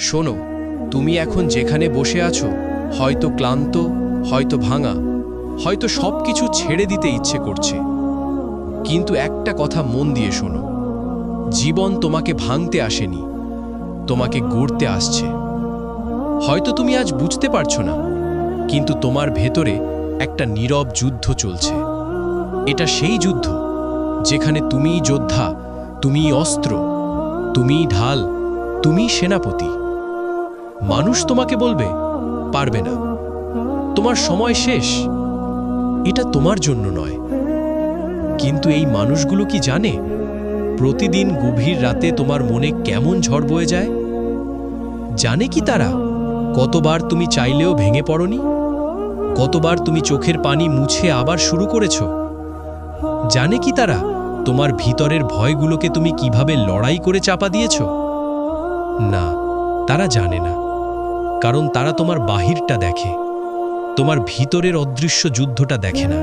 শোনো, তুমি এখন যেখানে বসে আছো, হয়তো ক্লান্ত, হয়তো ভাঙা, হয়তো সবকিছু ছেড়ে দিতে ইচ্ছে করছে। কিন্তু একটা কথা মন দিয়ে শোনো, জীবন তোমাকে ভাঙতে আসেনি, তোমাকে গড়তে আসছে। হয়তো তুমি আজ বুঝতে পারছো না, কিন্তু তোমার ভেতরে একটা নীরব যুদ্ধ চলছে। এটা সেই যুদ্ধ যেখানে তুমিই যোদ্ধা, তুমিই অস্ত্র, তুমিই ঢাল, তুমিই সেনাপতি। মানুষ তোমাকে বলবে পারবে না, তোমার সময় শেষ। এটা তোমার জন্য নয়, কিন্তু এই মানুষগুলো কি জানে প্রতিদিন গভীর রাতে তোমার মনে কেমন ঝড় বয়ে যায়? জানে কি তারা কতবার তুমি চাইলেও ভেঙে পড়নি? কতবার তুমি চোখের পানি মুছে আবার শুরু করেছ? জানে কি তারা তোমার ভিতরের ভয়গুলোকে তুমি কিভাবে লড়াই করে চাপা দিয়েছ? না, তারা জানে না, কারণ তারা তোমার বাহিরটা দেখে, তোমার ভিতরের অদৃশ্য যুদ্ধটা দেখে না।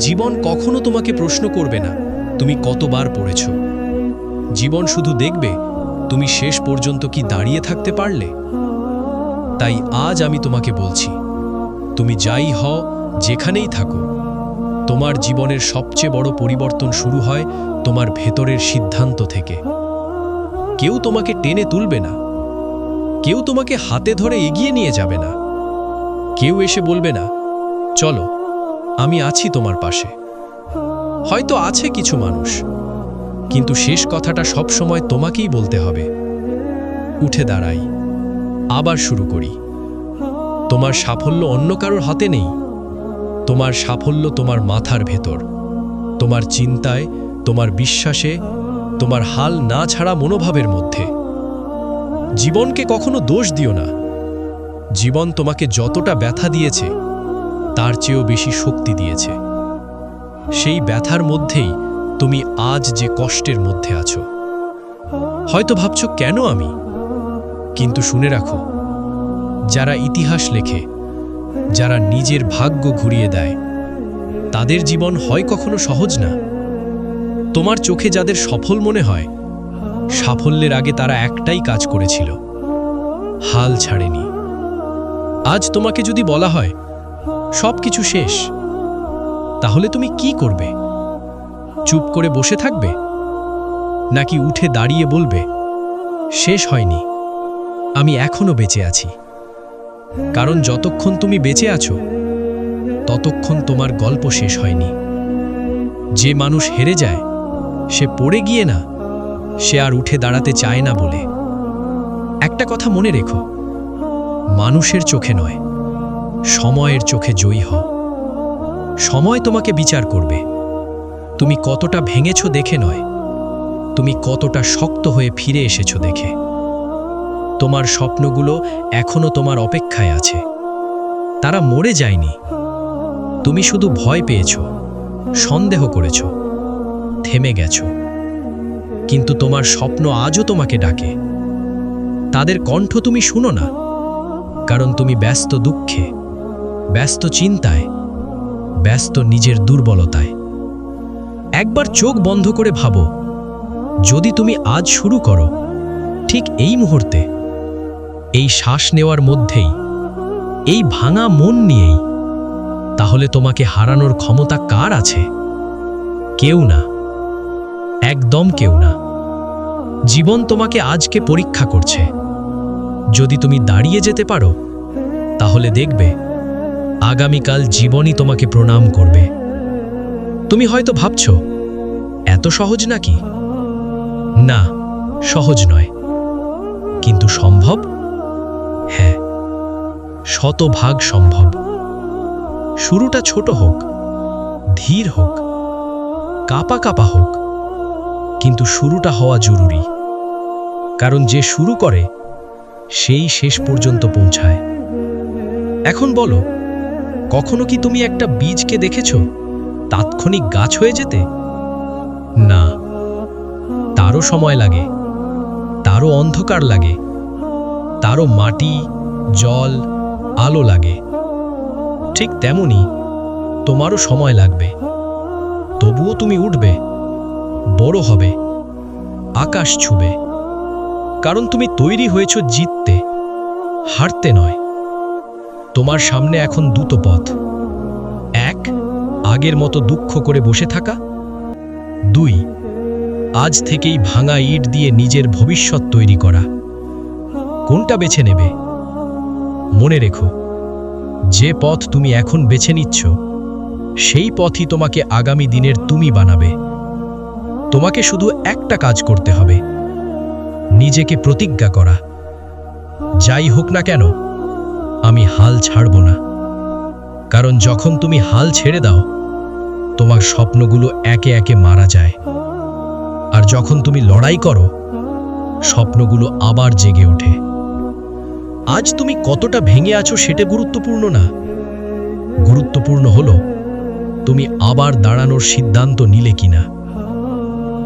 জীবন কখনো তোমাকে প্রশ্ন করবে না তুমি কতবার পড়েছ। জীবন শুধু দেখবে তুমি শেষ পর্যন্ত কি দাঁড়িয়ে থাকতে পারলে। তাই আজ আমি তোমাকে বলছি, তুমি যাই হও, যেখানেই থাকো, তোমার জীবনের সবচেয়ে বড় পরিবর্তন শুরু হয় তোমার ভেতরের সিদ্ধান্ত থেকে। কেউ তোমাকে টেনে তুলবে না, কেউ তোমাকে হাতে ধরে এগিয়ে নিয়ে যাবে না, কেউ এসে বলবে না চলো আমি আছি তোমার পাশে। হয়তো আছে কিছু মানুষ, কিন্তু শেষ কথাটা সবসময় তোমাকেই বলতে হবে। উঠে দাঁড়াই, আবার শুরু করি। তোমার সাফল্য অন্য কারোর হাতে নেই, তোমার সাফল্য তোমার মাথার ভেতর, তোমার চিন্তায়, তোমার বিশ্বাসে, তোমার হাল না ছাড়া মনোভাবের মধ্যে। জীবনকে কখনো দোষ দিও না। জীবন তোমাকে যতটা ব্যথা দিয়েছে তার চেয়েও বেশি শক্তি দিয়েছে। সেই ব্যথার মধ্যেই তুমি আজ যে কষ্টের মধ্যে আছো। হয়তো ভাবছো কেন আমি, কিন্তু শুনে রাখো, যারা ইতিহাস লেখে, যারা নিজের ভাগ্য ঘুরিয়ে দেয়, তাদের জীবন হয় কখনো সহজ না। তোমার চোখে যাদের সফল মনে হয়, সাফল্যের আগে তারা একটাই কাজ করেছিল, হাল ছাড়েনি। আজ তোমাকে যদি বলা হয় সবকিছু শেষ, তাহলে তুমি কি করবে? চুপ করে বসে থাকবে, নাকি উঠে দাঁড়িয়ে বলবে শেষ হয়নি, আমি এখনো বেঁচে আছি? কারণ যতক্ষণ তুমি বেঁচে আছো, ততক্ষণ তোমার গল্প শেষ হয়নি। যে মানুষ হেরে যায়, সে পড়ে গিয়ে না, সে আর উঠে দাঁড়াতে চায় না বলে। একটা কথা মনে রেখো, মানুষের চোখে নয়, সময়ের চোখে জয়ী হও। সময় তোমাকে বিচার করবে, তুমি কতটা ভেঙেছো দেখে নয়, তুমি কতটা শক্ত হয়ে ফিরে এসেছো দেখে। তোমার স্বপ্নগুলো এখনো তোমার অপেক্ষায় আছে, তারা মরে যায়নি। তুমি শুধু ভয় পেয়েছো, সন্দেহ করেছো, থেমে গেছো। কিন্তু তোমার স্বপ্ন আজও তোমাকে ডাকে। তাদের কণ্ঠ তুমি শুনো না, কারণ তুমি ব্যস্ত দুঃখে, ব্যস্ত চিন্তায়, ব্যস্ত নিজের দুর্বলতায়। একবার চোখ বন্ধ করে ভাবো, যদি তুমি আজ শুরু করো, ঠিক এই মুহূর্তে, এই শ্বাস নেওয়ার মধ্যেই, এই ভাঙা মন নিয়েই, তাহলে তোমাকে হারানোর ক্ষমতা কার আছে? কেউ না, একদম কেউ না। জীবন তোমাকে আজকে পরীক্ষা করছে। যদি তুমি দাঁড়িয়ে যেতে পারো, তাহলে দেখবে আগামীকাল জীবনই তোমাকে প্রণাম করবে। তুমি হয়তো ভাবছো এত সহজ নাকি? না, সহজ নয়, কিন্তু সম্ভব। হ্যাঁ, শতভাগ সম্ভব। শুরুটা ছোট হোক, ধীর হোক, কাঁপা কাঁপা হোক, কিন্তু শুরুটা হওয়া জরুরি। কারণ যে শুরু করে, সেই শেষ পর্যন্ত পৌঁছায়। এখন বলো, কখনো কি তুমি একটা বীজকে দেখেছো তাৎক্ষণিক গাছ হয়ে যেতে? না, তারও সময় লাগে, তারও অন্ধকার লাগে, তারও মাটি, জল, আলো লাগে। ঠিক তেমনি তোমারও সময় লাগবে, তবুও তুমি উঠবে, বড় হবে, আকাশ ছুবে। কারণ তুমি তৈরি হয়েছো জিততে, হারতে নয়। তোমার সামনে এখন দুটো পথ। এক, আগের মতো দুঃখ করে বসে থাকা। দুই, আজ থেকেই ভাঙা ইট দিয়ে নিজের ভবিষ্যৎ তৈরি করা। কোনটা বেছে নেবে? মনে রেখো, যে পথ তুমি এখন বেছে নিচ্ছ, সেই পথই তোমাকে আগামী দিনের তুমি বানাবে। তোমাকে শুধু একটা কাজ করতে হবে, নিজেকে প্রতিজ্ঞা করা, যাই হোক না কেন আমি হাল ছাড়ব না। কারণ যখন তুমি হাল ছেড়ে দাও, তোমার স্বপ্নগুলো একে একে মারা যায়। আর যখন তুমি লড়াই করো, স্বপ্নগুলো আবার জেগে ওঠে। আজ তুমি কতটা ভেঙে আছো সেটা গুরুত্বপূর্ণ না। গুরুত্বপূর্ণ হলো তুমি আবার দাঁড়ানোর সিদ্ধান্ত নিলে কিনা।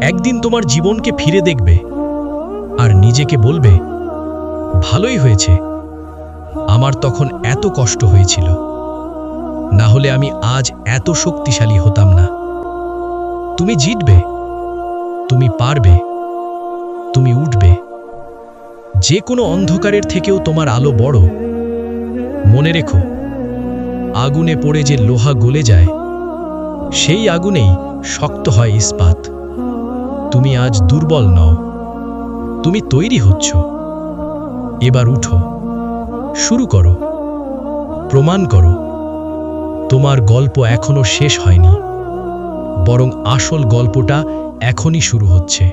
একদিন তোমার জীবনকে ফিরে দেখবে আর নিজেকে বলবে, ভালোই হয়েছে, আমার তখন এত কষ্ট হয়েছিল, না হলে আমি আজ এত শক্তিশালী হতাম না। তুমি জিতবে, তুমি পারবে, তুমি উঠবে। যে কোনো অন্ধকারের থেকেও তোমার আলো বড়। মনে রেখো, আগুনে পড়ে যে লোহা গলে যায়, সেই আগুনেই শক্ত হয় ইস্পাত। তুমি আজ দুর্বল নও, তুমি তৈরি হচ্ছ। এবার উঠো, শুরু করো, প্রমাণ করো তোমার গল্প এখনো শেষ হয়নি, বরং আসল গল্পটা এখনই শুরু হচ্ছে।